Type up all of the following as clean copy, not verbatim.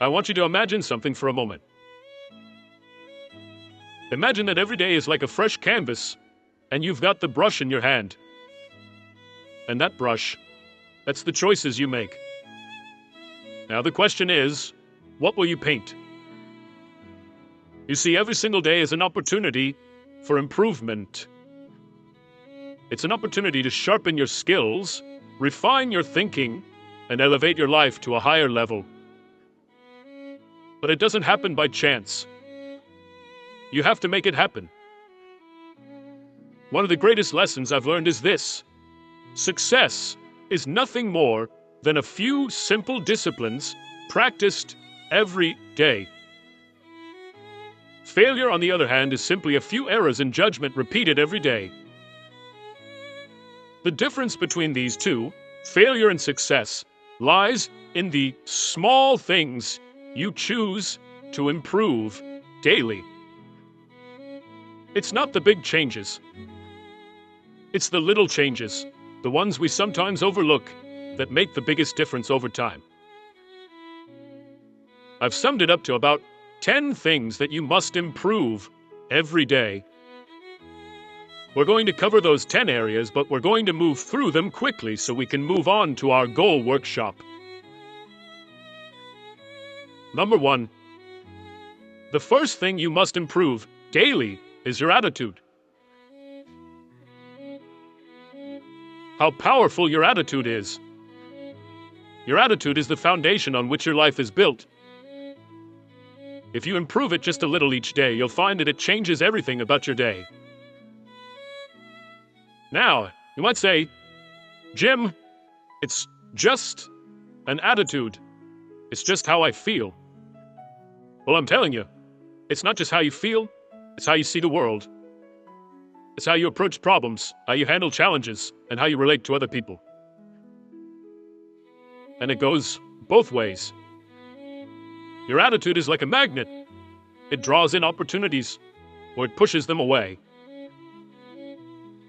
I want you to imagine something for a moment. Imagine that every day is like a fresh canvas, and you've got the brush in your hand. And that brush, that's the choices you make. Now the question is, what will you paint? You see, every single day is an opportunity for improvement. It's an opportunity to sharpen your skills, refine your thinking, and elevate your life to a higher level. But it doesn't happen by chance. You have to make it happen. One of the greatest lessons I've learned is this: success is nothing more than a few simple disciplines practiced every day. Failure, on the other hand, is simply a few errors in judgment repeated every day. The difference between these two, failure and success, lies in the small things you choose to improve daily. It's not the big changes. It's the little changes, the ones we sometimes overlook, that make the biggest difference over time. I've summed it up to about 10 things that you must improve every day. We're going to cover those 10 areas, but we're going to move through them quickly so we can move on to our goal workshop. Number 1. The first thing you must improve daily is your attitude. How powerful your attitude is. Your attitude is the foundation on which your life is built. If you improve it just a little each day, you'll find that it changes everything about your day. Now, you might say, Jim, it's just an attitude. It's just how I feel. Well, I'm telling you, it's not just how you feel, it's how you see the world. It's how you approach problems, how you handle challenges, and how you relate to other people. And it goes both ways. Your attitude is like a magnet. It draws in opportunities, or it pushes them away.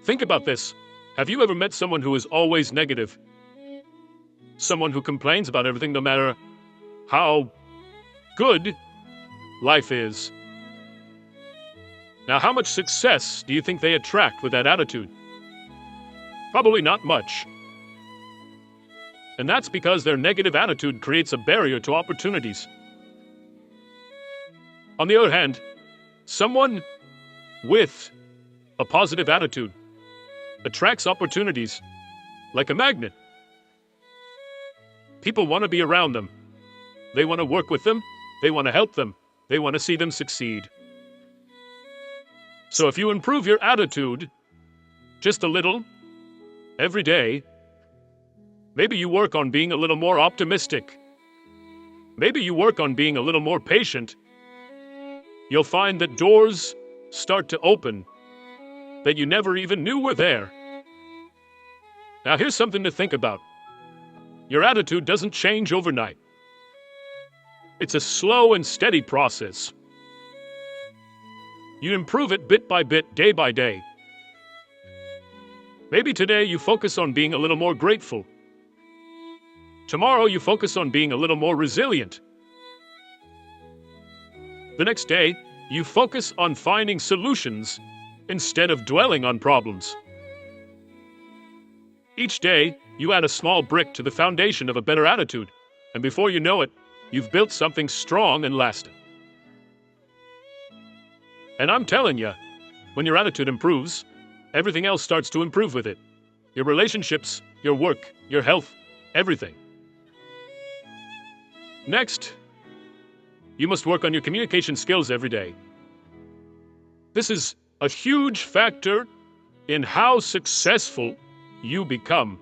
Think about this. Have you ever met someone who is always negative? Someone who complains about everything no matter how good life is. Now, how much success do you think they attract with that attitude? Probably not much. And that's because their negative attitude creates a barrier to opportunities. On the other hand, someone with a positive attitude attracts opportunities like a magnet. People want to be around them. They want to work with them. They want to help them. They want to see them succeed. So if you improve your attitude just a little every day, maybe you work on being a little more optimistic. Maybe you work on being a little more patient. You'll find that doors start to open that you never even knew were there. Now, here's something to think about. Your attitude doesn't change overnight. It's a slow and steady process. You improve it bit by bit, day by day. Maybe today you focus on being a little more grateful. Tomorrow you focus on being a little more resilient. The next day, you focus on finding solutions instead of dwelling on problems. Each day, you add a small brick to the foundation of a better attitude, and before you know it, you've built something strong and lasting. And I'm telling you, when your attitude improves, everything else starts to improve with it. Your relationships, your work, your health, everything. Next, you must work on your communication skills every day. This is a huge factor in how successful you become.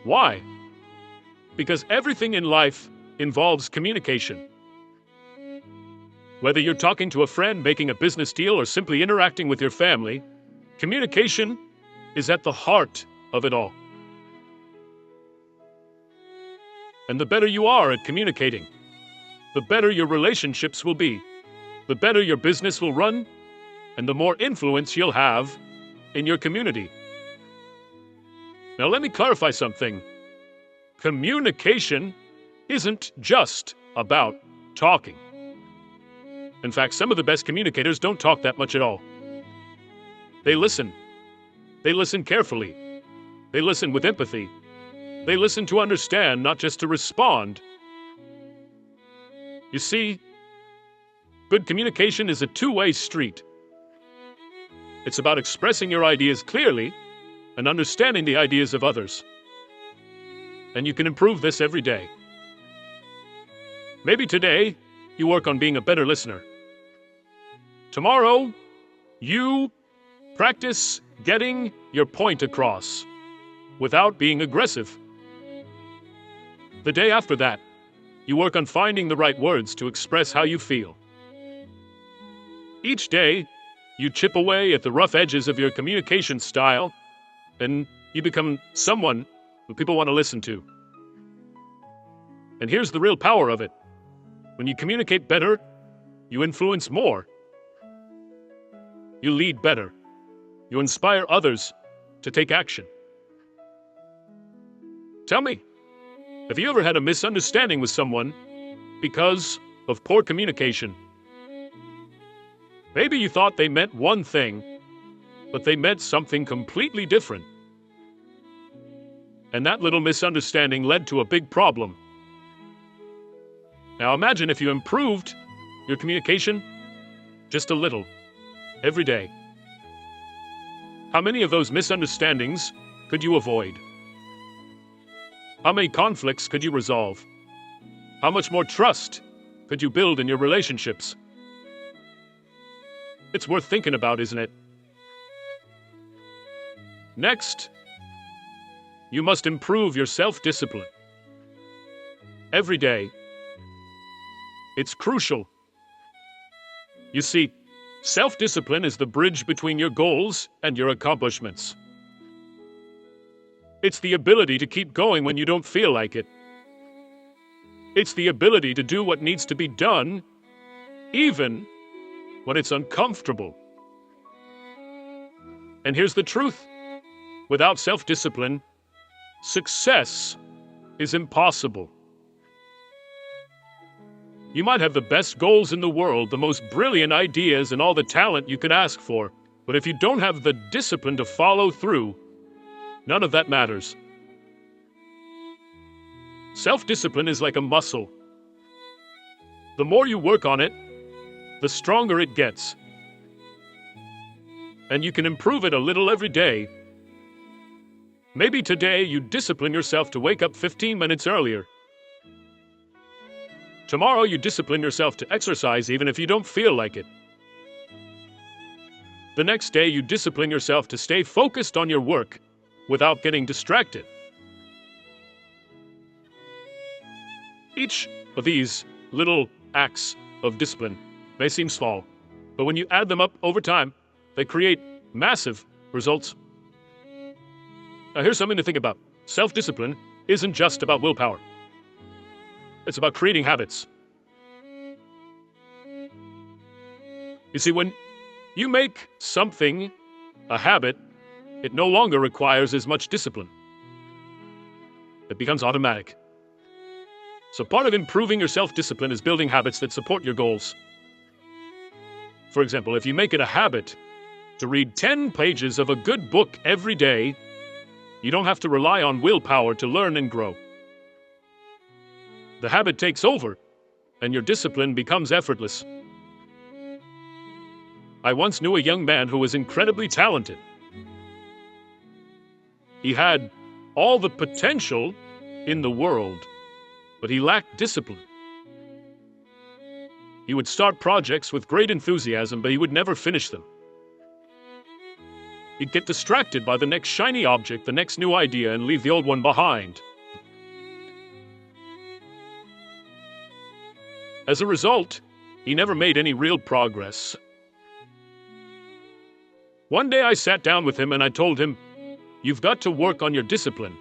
Why? Because everything in life involves communication. Whether you're talking to a friend, making a business deal, or simply interacting with your family, communication is at the heart of it all. And the better you are at communicating, the better your relationships will be, the better your business will run, and the more influence you'll have in your community. Now let me clarify something. Communication isn't just about talking. In fact, some of the best communicators don't talk that much at all. They listen. They listen carefully. They listen with empathy. They listen to understand, not just to respond. You see, good communication is a two-way street. It's about expressing your ideas clearly and understanding the ideas of others. And you can improve this every day. Maybe today, you work on being a better listener. Tomorrow, you practice getting your point across without being aggressive. The day after that, you work on finding the right words to express how you feel. Each day, you chip away at the rough edges of your communication style, and you become someone who people want to listen to. And here's the real power of it. When you communicate better, you influence more. You lead better. You inspire others to take action. Tell me, have you ever had a misunderstanding with someone because of poor communication? Maybe you thought they meant one thing, but they meant something completely different. And that little misunderstanding led to a big problem. Now imagine if you improved your communication just a little every day. How many of those misunderstandings could you avoid? How many conflicts could you resolve? How much more trust could you build in your relationships? It's worth thinking about, isn't it? Next, you must improve your self-discipline. Every day. It's crucial. You see, self-discipline is the bridge between your goals and your accomplishments. It's the ability to keep going when you don't feel like it. It's the ability to do what needs to be done, even when it's uncomfortable. And here's the truth. Without self-discipline, success is impossible. You might have the best goals in the world, the most brilliant ideas, and all the talent you could ask for, but if you don't have the discipline to follow through, none of that matters. Self-discipline is like a muscle. The more you work on it, the stronger it gets. And you can improve it a little every day. Maybe today you discipline yourself to wake up 15 minutes earlier. Tomorrow you discipline yourself to exercise even if you don't feel like it. The next day you discipline yourself to stay focused on your work without getting distracted. Each of these little acts of discipline may seem small, but when you add them up over time, they create massive results. Now here's something to think about. Self-discipline isn't just about willpower. It's about creating habits. You see, when you make something a habit, it no longer requires as much discipline. It becomes automatic. So part of improving your self-discipline is building habits that support your goals. For example, if you make it a habit to read 10 pages of a good book every day, you don't have to rely on willpower to learn and grow. The habit takes over, and your discipline becomes effortless. I once knew a young man who was incredibly talented. He had all the potential in the world, but he lacked discipline. He would start projects with great enthusiasm, but he would never finish them. He'd get distracted by the next shiny object, the next new idea, and leave the old one behind. As a result, he never made any real progress. One day I sat down with him and I told him, "You've got to work on your discipline.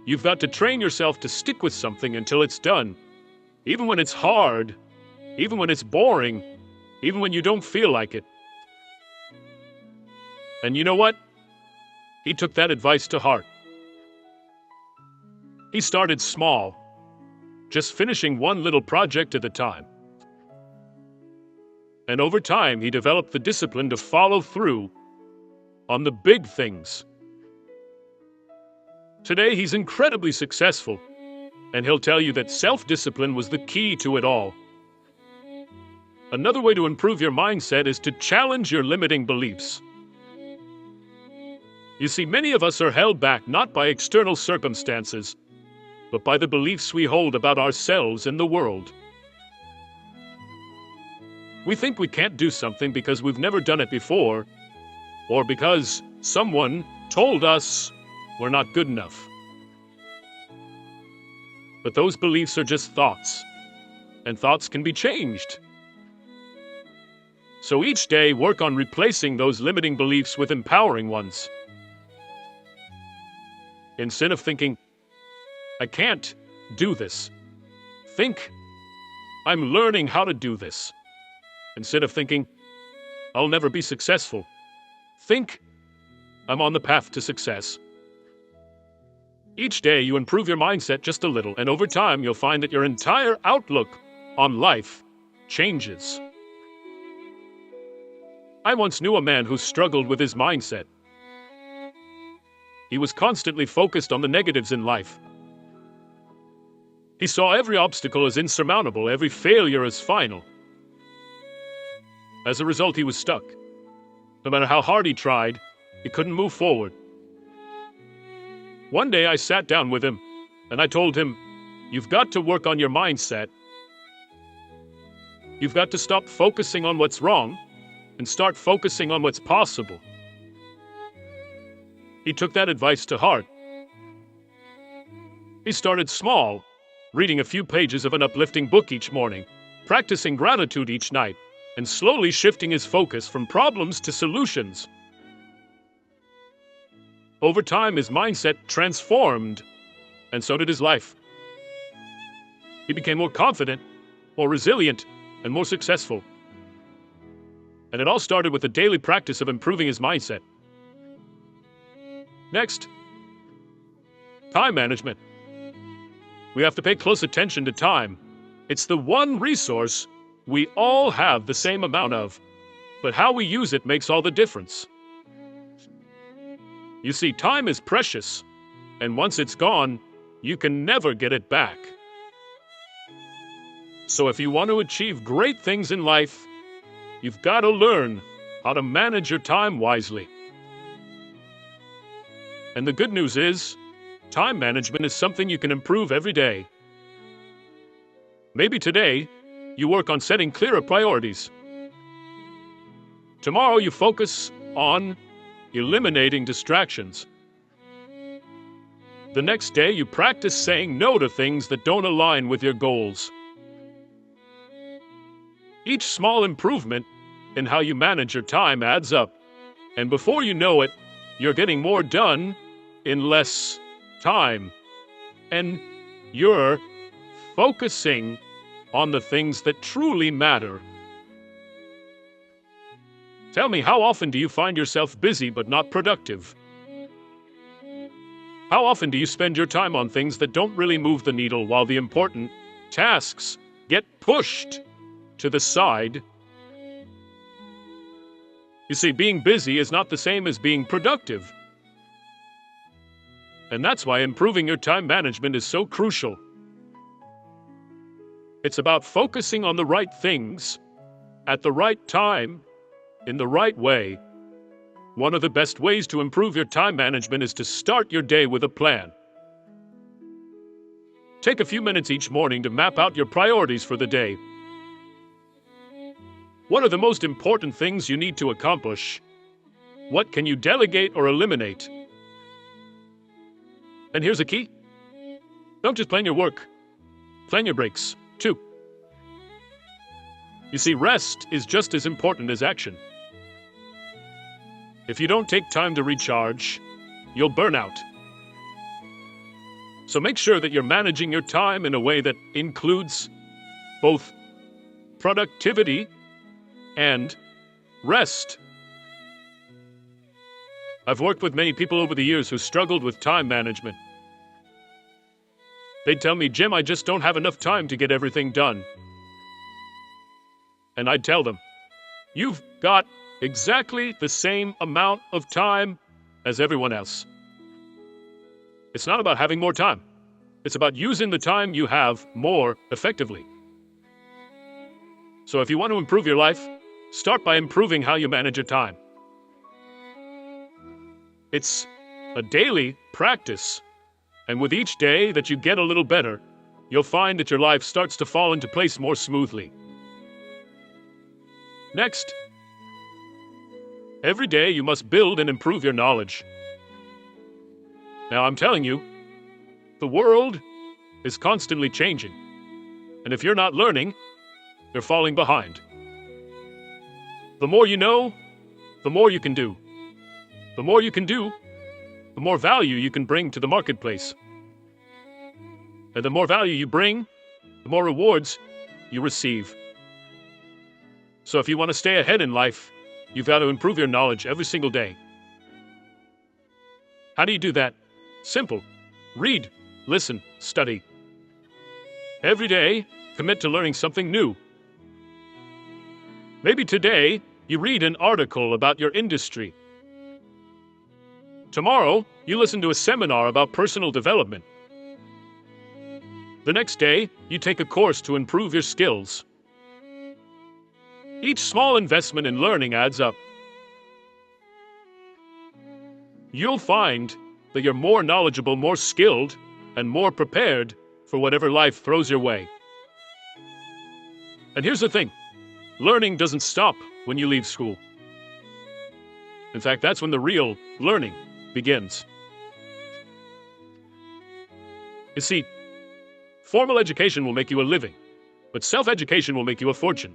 You've got to train yourself to stick with something until it's done. Even when it's hard, even when it's boring, even when you don't feel like it." And you know what? He took that advice to heart. He started small. just finishing one little project at a time. And over time, he developed the discipline to follow through on the big things. Today, he's incredibly successful, and he'll tell you that self-discipline was the key to it all. Another way to improve your mindset is to challenge your limiting beliefs. You see, many of us are held back not by external circumstances, but by the beliefs we hold about ourselves and the world. We think we can't do something because we've never done it before, or because someone told us we're not good enough. But those beliefs are just thoughts, and thoughts can be changed. So each day, work on replacing those limiting beliefs with empowering ones. Instead of thinking, I can't do this, think, I'm learning how to do this. Instead of thinking, I'll never be successful, think, I'm on the path to success. Each day, you improve your mindset just a little, and over time, you'll find that your entire outlook on life changes. I once knew a man who struggled with his mindset. He was constantly focused on the negatives in life. He saw every obstacle as insurmountable, every failure as final. As a result, he was stuck. No matter how hard he tried, he couldn't move forward. One day I sat down with him, and I told him, you've got to work on your mindset. You've got to stop focusing on what's wrong and start focusing on what's possible. He took that advice to heart. He started small, reading a few pages of an uplifting book each morning, practicing gratitude each night, and slowly shifting his focus from problems to solutions. Over time, his mindset transformed, and so did his life. He became more confident, more resilient, and more successful. And it all started with the daily practice of improving his mindset. Next, time management. We have to pay close attention to time. It's the one resource we all have the same amount of, but how we use it makes all the difference. You see, time is precious, and once it's gone, you can never get it back. So if you want to achieve great things in life, you've got to learn how to manage your time wisely. And the good news is, time management is something you can improve every day. Maybe today, you work on setting clearer priorities. Tomorrow, you focus on eliminating distractions. The next day, you practice saying no to things that don't align with your goals. Each small improvement in how you manage your time adds up, and before you know it, you're getting more done in less time, and you're focusing on the things that truly matter. Tell me, how often do you find yourself busy but not productive? How often do you spend your time on things that don't really move the needle while the important tasks get pushed to the side? You see, being busy is not the same as being productive. And that's why improving your time management is so crucial. It's about focusing on the right things, at the right time, in the right way. One of the best ways to improve your time management is to start your day with a plan. Take a few minutes each morning to map out your priorities for the day. What are the most important things you need to accomplish? What can you delegate or eliminate? And here's a key. Don't just plan your work. Plan your breaks, too. You see, rest is just as important as action. If you don't take time to recharge, you'll burn out. So make sure that you're managing your time in a way that includes both productivity and rest. I've worked with many people over the years who struggled with time management. They'd tell me, Jim, I just don't have enough time to get everything done. And I'd tell them, you've got exactly the same amount of time as everyone else. It's not about having more time. It's about using the time you have more effectively. So if you want to improve your life, start by improving how you manage your time. It's a daily practice, and with each day that you get a little better, you'll find that your life starts to fall into place more smoothly. Next, every day you must build and improve your knowledge. Now I'm telling you, the world is constantly changing, and if you're not learning, you're falling behind. The more you know, the more you can do. The more you can do, the more value you can bring to the marketplace. And the more value you bring, the more rewards you receive. So if you want to stay ahead in life, you've got to improve your knowledge every single day. How do you do that? Simple. Read, listen, study. Every day, commit to learning something new. Maybe today, you read an article about your industry. Tomorrow, you listen to a seminar about personal development. The next day, you take a course to improve your skills. Each small investment in learning adds up. You'll find that you're more knowledgeable, more skilled, and more prepared for whatever life throws your way. And here's the thing. Learning doesn't stop when you leave school. In fact, that's when the real learning begins. You see, formal education will make you a living, but self-education will make you a fortune.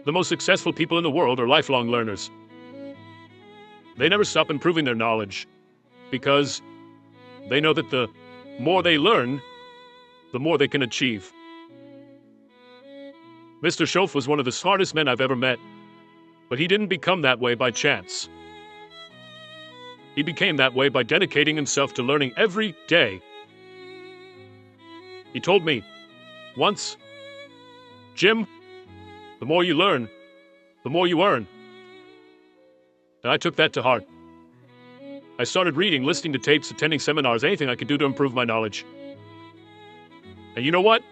The most successful people in the world are lifelong learners. They never stop improving their knowledge because they know that the more they learn, the more they can achieve. Mr. Shoaff was one of the smartest men I've ever met, but he didn't become that way by chance. He became that way by dedicating himself to learning every day. He told me once, Jim, the more you learn, the more you earn. And I took that to heart. I started reading, listening to tapes, attending seminars, anything I could do to improve my knowledge. And you know what?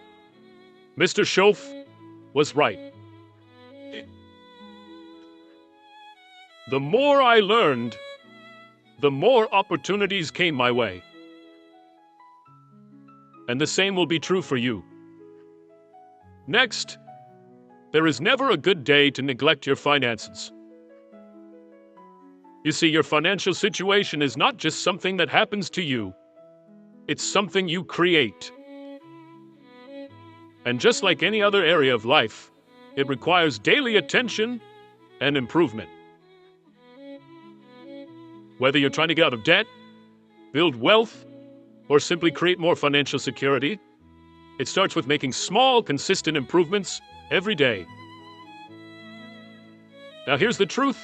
Mr. Shoaff was right. The more I learned, the more opportunities came my way. And the same will be true for you. Next, there is never a good day to neglect your finances. You see, your financial situation is not just something that happens to you. It's something you create. And just like any other area of life, it requires daily attention and improvement. Whether you're trying to get out of debt, build wealth, or simply create more financial security, it starts with making small, consistent improvements every day. Now here's the truth.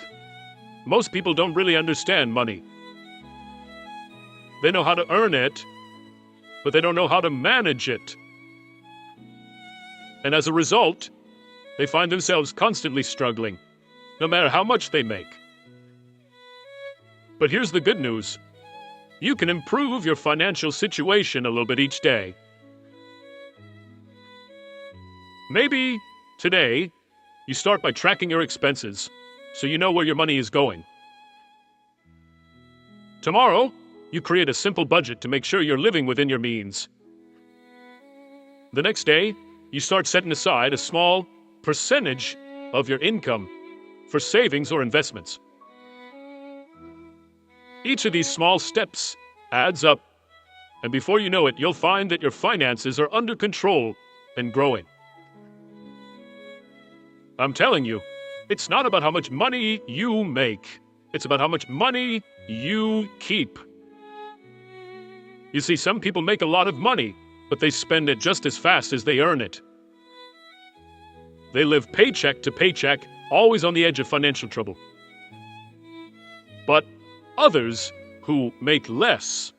Most people don't really understand money. They know how to earn it, but they don't know how to manage it. And as a result, they find themselves constantly struggling, no matter how much they make. But here's the good news. You can improve your financial situation a little bit each day. Maybe today, you start by tracking your expenses so you know where your money is going. Tomorrow, you create a simple budget to make sure you're living within your means. The next day, you start setting aside a small percentage of your income for savings or investments. Each of these small steps adds up, and before you know it, you'll find that your finances are under control and growing. I'm telling you, it's not about how much money you make. It's about how much money you keep. You see, some people make a lot of money, but they spend it just as fast as they earn it. They live paycheck to paycheck, always on the edge of financial trouble. But others who make less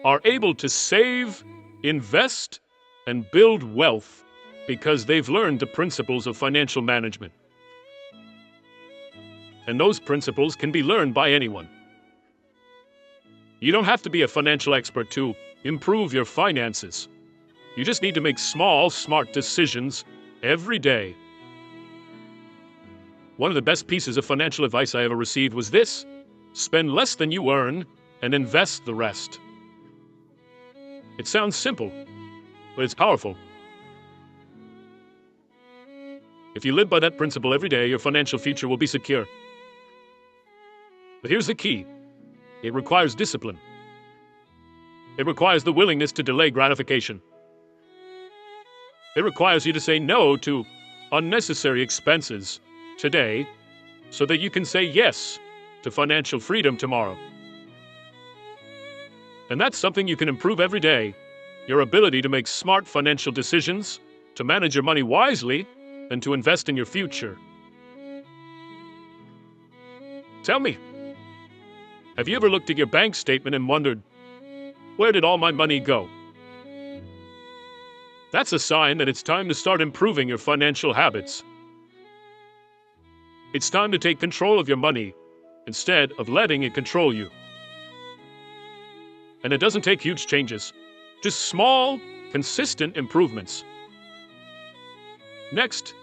are able to save, invest, and build wealth because they've learned the principles of financial management. And those principles can be learned by anyone. You don't have to be a financial expert to improve your finances. You just need to make small, smart decisions every day. One of the best pieces of financial advice I ever received was this: spend less than you earn and invest the rest. It sounds simple, but it's powerful. If you live by that principle every day, your financial future will be secure. But here's the key: it requires discipline. It requires the willingness to delay gratification. It requires you to say no to unnecessary expenses today so that you can say yes to financial freedom tomorrow. And that's something you can improve every day: your ability to make smart financial decisions, to manage your money wisely, and to invest in your future. Tell me, have you ever looked at your bank statement and wondered, where did all my money go? That's a sign that it's time to start improving your financial habits. It's time to take control of your money instead of letting it control you. And it doesn't take huge changes, just small, consistent improvements. Next,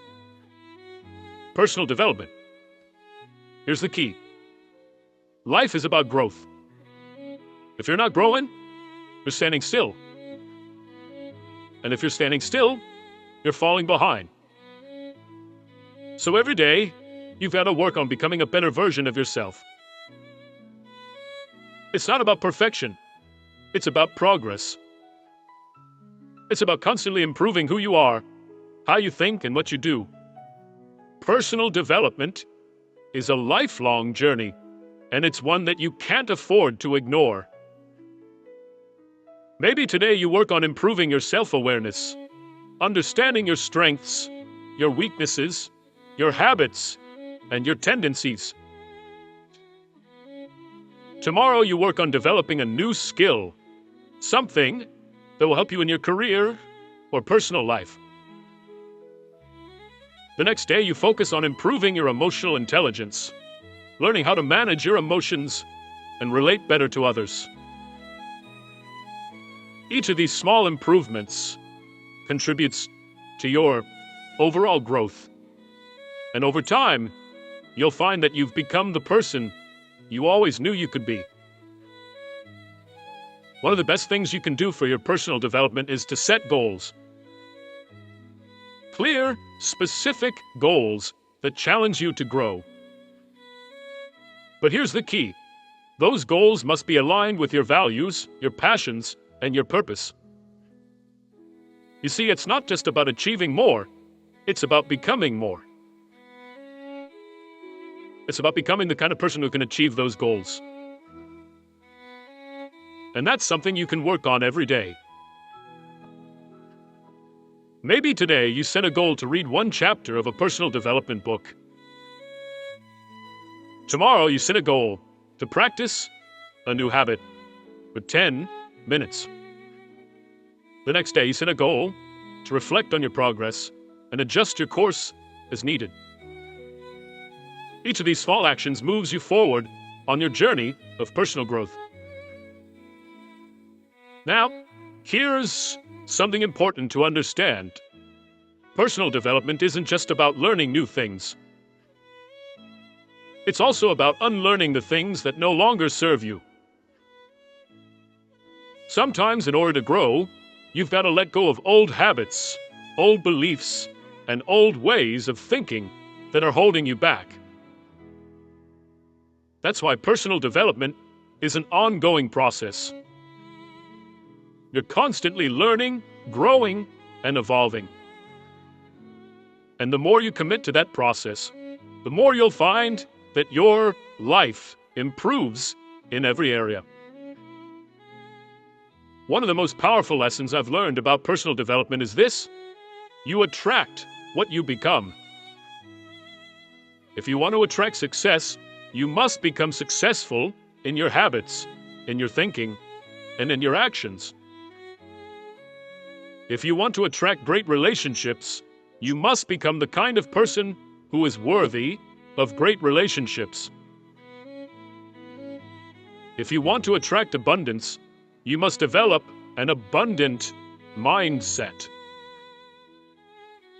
personal development. Here's the key: life is about growth. If you're not growing, you're standing still. And if you're standing still, you're falling behind. So every day, you've got to work on becoming a better version of yourself. It's not about perfection. It's about progress. It's about constantly improving who you are, how you think, and what you do. Personal development is a lifelong journey, and it's one that you can't afford to ignore. Maybe today you work on improving your self-awareness, understanding your strengths, your weaknesses, your habits, and your tendencies. Tomorrow you work on developing a new skill, something that will help you in your career or personal life. The next day you focus on improving your emotional intelligence, learning how to manage your emotions and relate better to others. Each of these small improvements contributes to your overall growth. And over time, you'll find that you've become the person you always knew you could be. One of the best things you can do for your personal development is to set goals. Clear, specific goals that challenge you to grow. But here's the key: those goals must be aligned with your values, your passions, and your purpose. You see, it's not just about achieving more, it's about becoming more. It's about becoming the kind of person who can achieve those goals. And that's something you can work on every day. Maybe today you set a goal to read one chapter of a personal development book. Tomorrow you set a goal to practice a new habit for 10 minutes. The next day you set a goal to reflect on your progress and adjust your course as needed. Each of these small actions moves you forward on your journey of personal growth. Now, here's something important to understand. Personal development isn't just about learning new things. It's also about unlearning the things that no longer serve you. Sometimes, in order to grow, you've got to let go of old habits, old beliefs, and old ways of thinking that are holding you back. That's why personal development is an ongoing process. You're constantly learning, growing, and evolving. And the more you commit to that process, the more you'll find that your life improves in every area. One of the most powerful lessons I've learned about personal development is this: you attract what you become. If you want to attract success, you must become successful in your habits, in your thinking, and in your actions. If you want to attract great relationships, you must become the kind of person who is worthy of great relationships. If you want to attract abundance, you must develop an abundant mindset.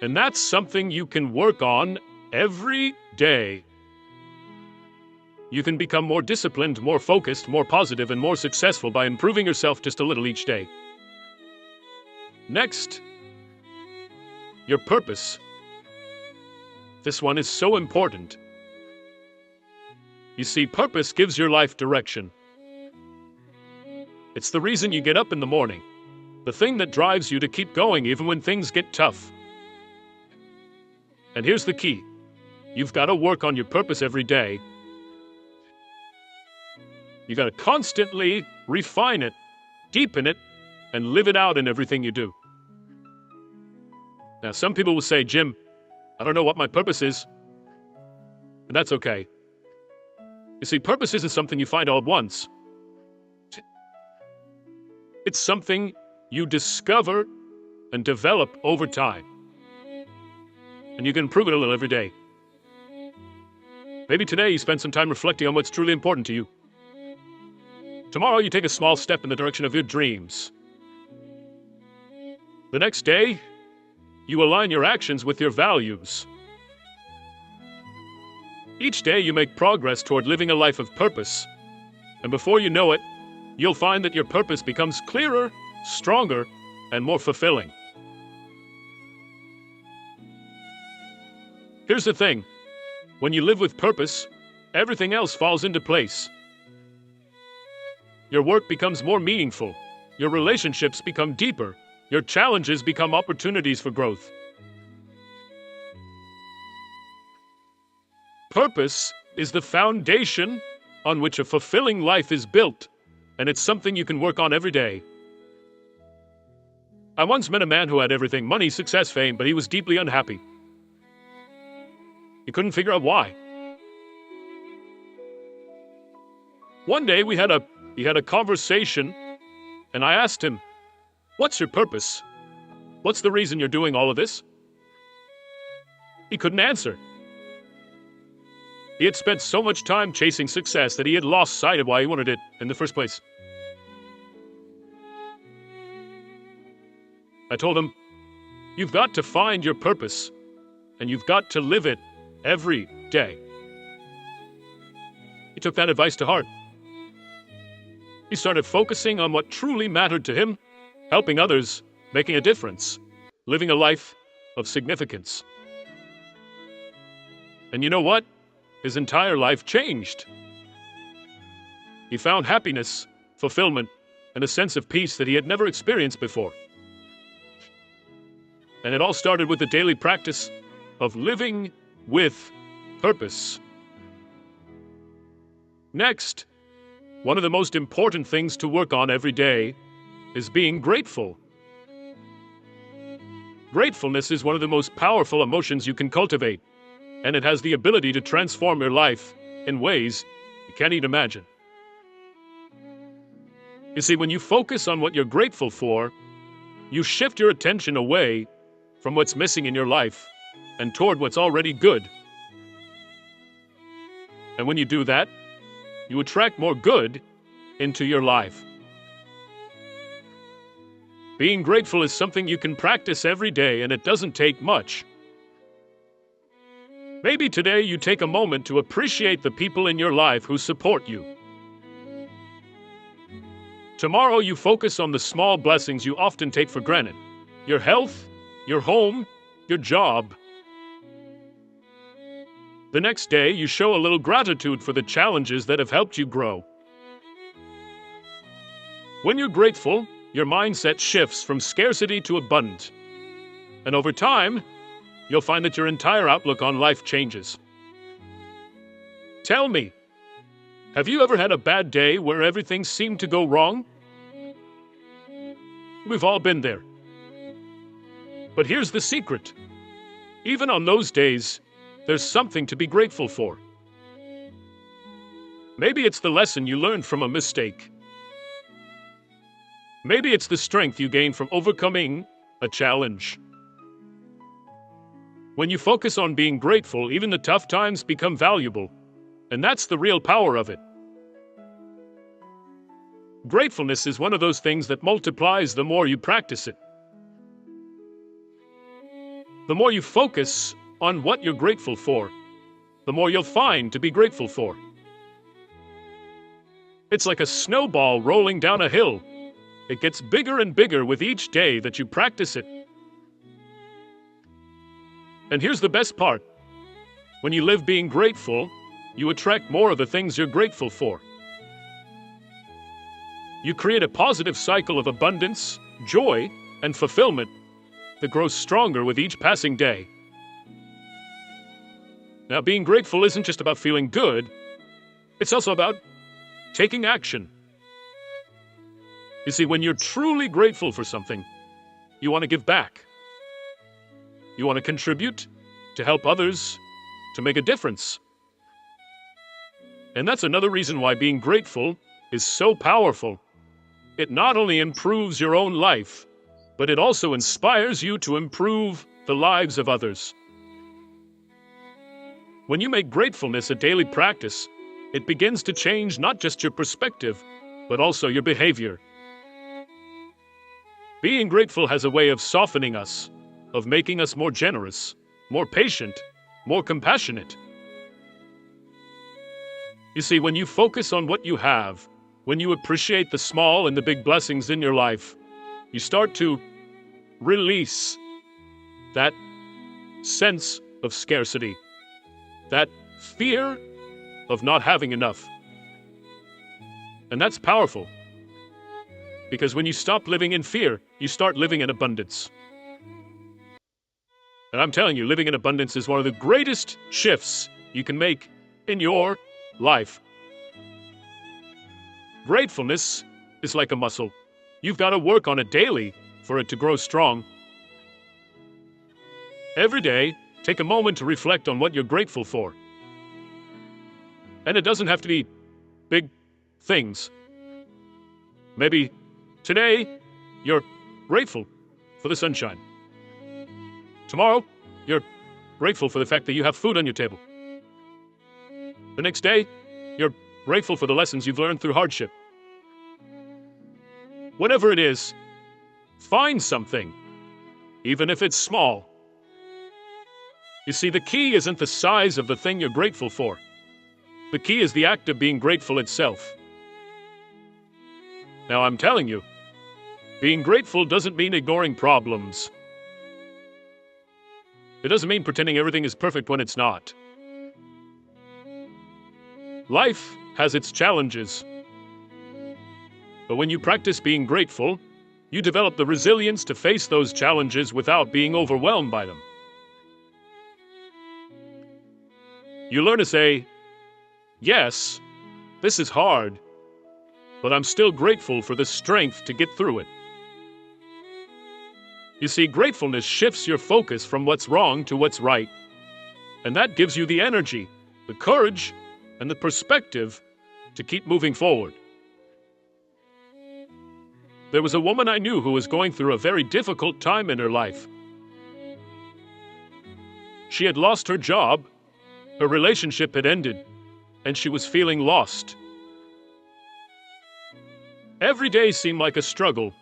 And that's something you can work on every day. You can become more disciplined, more focused, more positive, and more successful by improving yourself just a little each day. Next, your purpose. This one is so important. You see, purpose gives your life direction. It's the reason you get up in the morning, the thing that drives you to keep going even when things get tough. And here's the key. You've got to work on your purpose every day. You got to constantly refine it, deepen it, and live it out in everything you do. Now, some people will say, Jim, I don't know what my purpose is. And that's okay. You see, purpose isn't something you find all at once. It's something you discover and develop over time. And you can improve it a little every day. Maybe today you spend some time reflecting on what's truly important to you. Tomorrow you take a small step in the direction of your dreams. The next day, you align your actions with your values. Each day you make progress toward living a life of purpose. And before you know it, you'll find that your purpose becomes clearer, stronger, and more fulfilling. Here's the thing. When you live with purpose, everything else falls into place. Your work becomes more meaningful. Your relationships become deeper. Your challenges become opportunities for growth. Purpose is the foundation on which a fulfilling life is built, and it's something you can work on every day. I once met a man who had everything: money, success, fame, but he was deeply unhappy. He couldn't figure out why. One day he had a conversation, and I asked him, "What's your purpose? What's the reason you're doing all of this?" He couldn't answer. He had spent so much time chasing success that he had lost sight of why he wanted it in the first place. I told him, "You've got to find your purpose, and you've got to live it every day." He took that advice to heart. He started focusing on what truly mattered to him, helping others, making a difference, living a life of significance. And you know what? His entire life changed. He found happiness, fulfillment, and a sense of peace that he had never experienced before. And it all started with the daily practice of living with purpose. Next, one of the most important things to work on every day is being grateful. Gratefulness is one of the most powerful emotions you can cultivate, and it has the ability to transform your life in ways you can't even imagine. You see, when you focus on what you're grateful for, you shift your attention away from what's missing in your life and toward what's already good. And when you do that, you attract more good into your life. Being grateful is something you can practice every day, and it doesn't take much. Maybe today you take a moment to appreciate the people in your life who support you. Tomorrow you focus on the small blessings you often take for granted: your health, your home, your job. The next day you show a little gratitude for the challenges that have helped you grow. When you're grateful, your mindset shifts from scarcity to abundance. And over time, you'll find that your entire outlook on life changes. Tell me, have you ever had a bad day where everything seemed to go wrong? We've all been there. But here's the secret. Even on those days, there's something to be grateful for. Maybe it's the lesson you learned from a mistake. Maybe it's the strength you gain from overcoming a challenge. When you focus on being grateful, even the tough times become valuable. And that's the real power of it. Gratefulness is one of those things that multiplies the more you practice it. The more you focus on what you're grateful for, the more you'll find to be grateful for. It's like a snowball rolling down a hill. It gets bigger and bigger with each day that you practice it. And here's the best part. When you live being grateful, you attract more of the things you're grateful for. You create a positive cycle of abundance, joy, and fulfillment that grows stronger with each passing day. Now, being grateful isn't just about feeling good, it's also about taking action. You see, when you're truly grateful for something, you want to give back. You want to contribute, to help others, to make a difference. And that's another reason why being grateful is so powerful. It not only improves your own life, but it also inspires you to improve the lives of others. When you make gratefulness a daily practice, it begins to change not just your perspective, but also your behavior. Being grateful has a way of softening us, of making us more generous, more patient, more compassionate. You see, when you focus on what you have, when you appreciate the small and the big blessings in your life, you start to release that sense of scarcity, that fear of not having enough. And that's powerful. Because when you stop living in fear, you start living in abundance. And I'm telling you, living in abundance is one of the greatest shifts you can make in your life. Gratefulness is like a muscle. You've got to work on it daily for it to grow strong. Every day, take a moment to reflect on what you're grateful for. And it doesn't have to be big things. Maybe today, you're grateful for the sunshine. Tomorrow, you're grateful for the fact that you have food on your table. The next day, you're grateful for the lessons you've learned through hardship. Whatever it is, find something, even if it's small. You see, the key isn't the size of the thing you're grateful for. The key is the act of being grateful itself. Now, I'm telling you, being grateful doesn't mean ignoring problems. It doesn't mean pretending everything is perfect when it's not. Life has its challenges. But when you practice being grateful, you develop the resilience to face those challenges without being overwhelmed by them. You learn to say, yes, this is hard, but I'm still grateful for the strength to get through it. You see, gratefulness shifts your focus from what's wrong to what's right. And that gives you the energy, the courage, and the perspective to keep moving forward. There was a woman I knew who was going through a very difficult time in her life. She had lost her job, her relationship had ended, and she was feeling lost. Every day seemed like a struggle.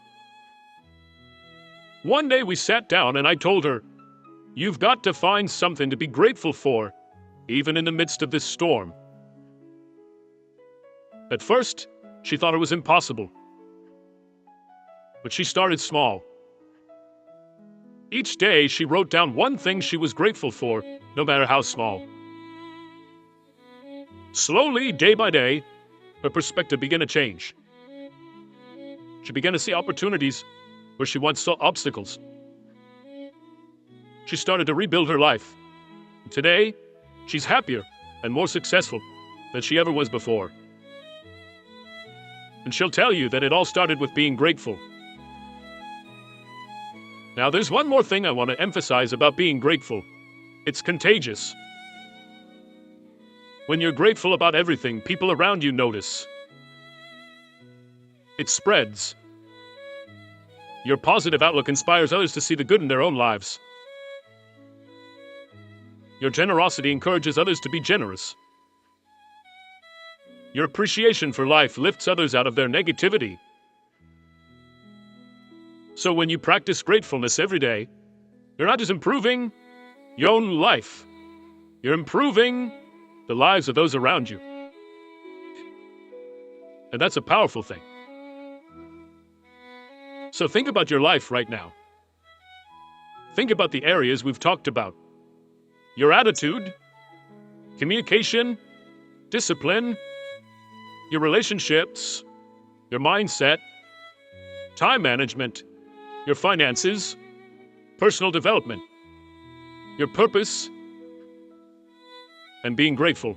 One day we sat down and I told her, "You've got to find something to be grateful for, even in the midst of this storm." At first, she thought it was impossible. But she started small. Each day, she wrote down one thing she was grateful for, no matter how small. Slowly, day by day, her perspective began to change. She began to see opportunities where she once saw obstacles. She started to rebuild her life. Today, she's happier and more successful than she ever was before. And she'll tell you that it all started with being grateful. Now, there's one more thing I want to emphasize about being grateful. It's contagious. When you're grateful about everything, people around you notice. It spreads. Your positive outlook inspires others to see the good in their own lives. Your generosity encourages others to be generous. Your appreciation for life lifts others out of their negativity. So when you practice gratefulness every day, you're not just improving your own life, you're improving the lives of those around you. And that's a powerful thing. So think about your life right now. Think about the areas we've talked about. Your attitude, communication, discipline, your relationships, your mindset, time management, your finances, personal development, your purpose, and being grateful.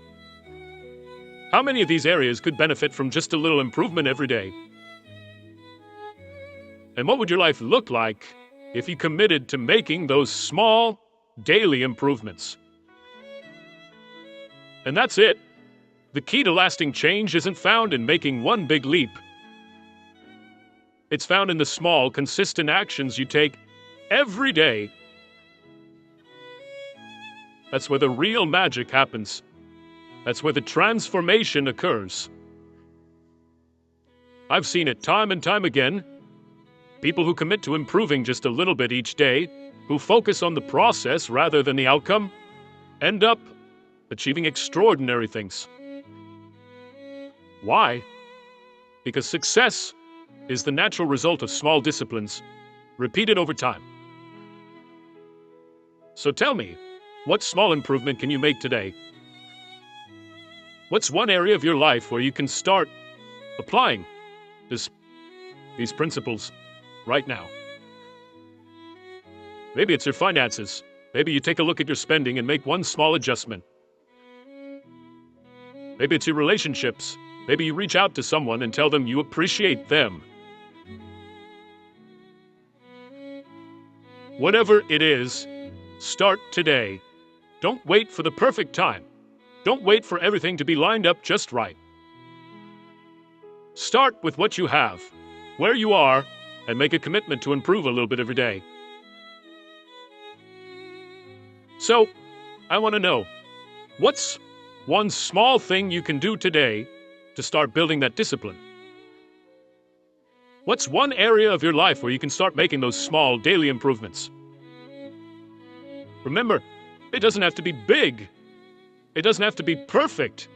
How many of these areas could benefit from just a little improvement every day? And what would your life look like if you committed to making those small, daily improvements? And that's it. The key to lasting change isn't found in making one big leap. It's found in the small, consistent actions you take every day. That's where the real magic happens. That's where the transformation occurs. I've seen it time and time again. People who commit to improving just a little bit each day, who focus on the process rather than the outcome, end up achieving extraordinary things. Why? Because success is the natural result of small disciplines, repeated over time. So tell me, what small improvement can you make today? What's one area of your life where you can start applying these principles right now? Maybe it's your finances. Maybe you take a look at your spending and make one small adjustment. Maybe it's your relationships. Maybe you reach out to someone and tell them you appreciate them. Whatever it is, start today. Don't wait for the perfect time. Don't wait for everything to be lined up just right. Start with what you have, where you are, and make a commitment to improve a little bit every day. So, I want to know, what's one small thing you can do today to start building that discipline? What's one area of your life where you can start making those small daily improvements? Remember, it doesn't have to be big. It doesn't have to be perfect.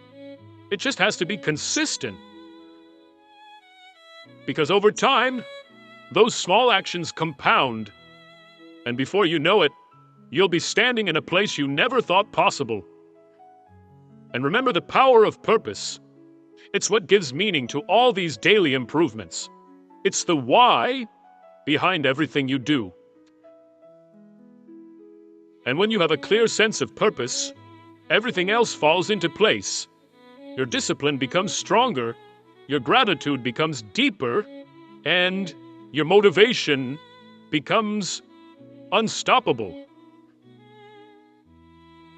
It just has to be consistent. Because over time, those small actions compound, and before you know it, you'll be standing in a place you never thought possible. And remember the power of purpose. It's what gives meaning to all these daily improvements. It's the why behind everything you do. And when you have a clear sense of purpose, everything else falls into place. Your discipline becomes stronger, your gratitude becomes deeper, and your motivation becomes unstoppable.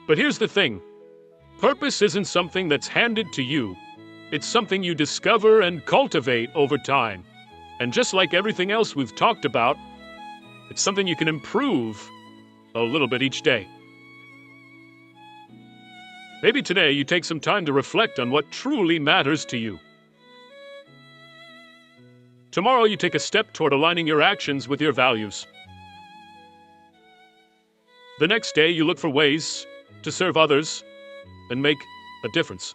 But here's the thing. Purpose isn't something that's handed to you. It's something you discover and cultivate over time. And just like everything else we've talked about, it's something you can improve a little bit each day. Maybe today you take some time to reflect on what truly matters to you. Tomorrow you take a step toward aligning your actions with your values. The next day you look for ways to serve others and make a difference.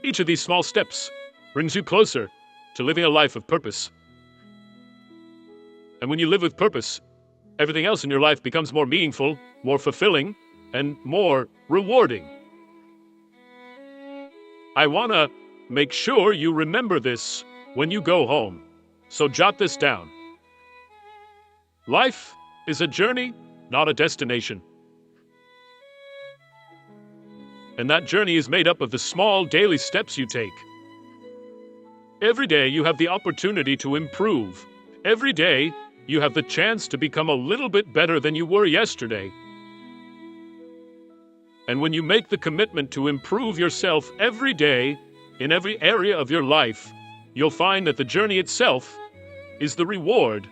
Each of these small steps brings you closer to living a life of purpose. And when you live with purpose, everything else in your life becomes more meaningful, more fulfilling, and more rewarding. I want to make sure you remember this when you go home, so jot this down. Life is a journey, not a destination. And that journey is made up of the small daily steps you take. Every day you have the opportunity to improve. Every day you have the chance to become a little bit better than you were yesterday. And when you make the commitment to improve yourself every day, in every area of your life, you'll find that the journey itself is the reward.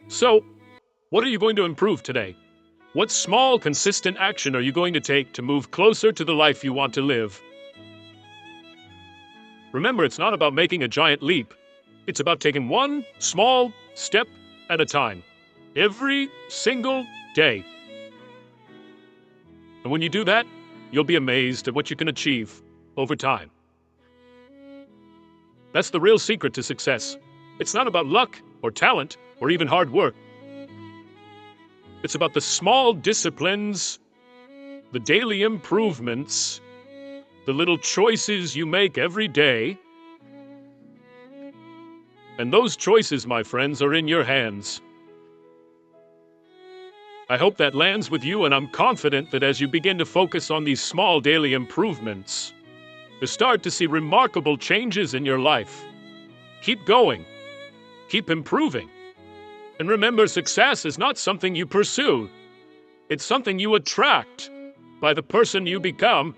So, what are you going to improve today? What small, consistent action are you going to take to move closer to the life you want to live? Remember, it's not about making a giant leap. It's about taking one small step at a time, every single day. And when you do that, you'll be amazed at what you can achieve over time. That's the real secret to success. It's not about luck or talent or even hard work. It's about the small disciplines, the daily improvements, the little choices you make every day. And those choices, my friends, are in your hands. I hope that lands with you, and I'm confident that as you begin to focus on these small daily improvements, you start to see remarkable changes in your life. Keep going. Keep improving. And remember, success is not something you pursue. It's something you attract by the person you become.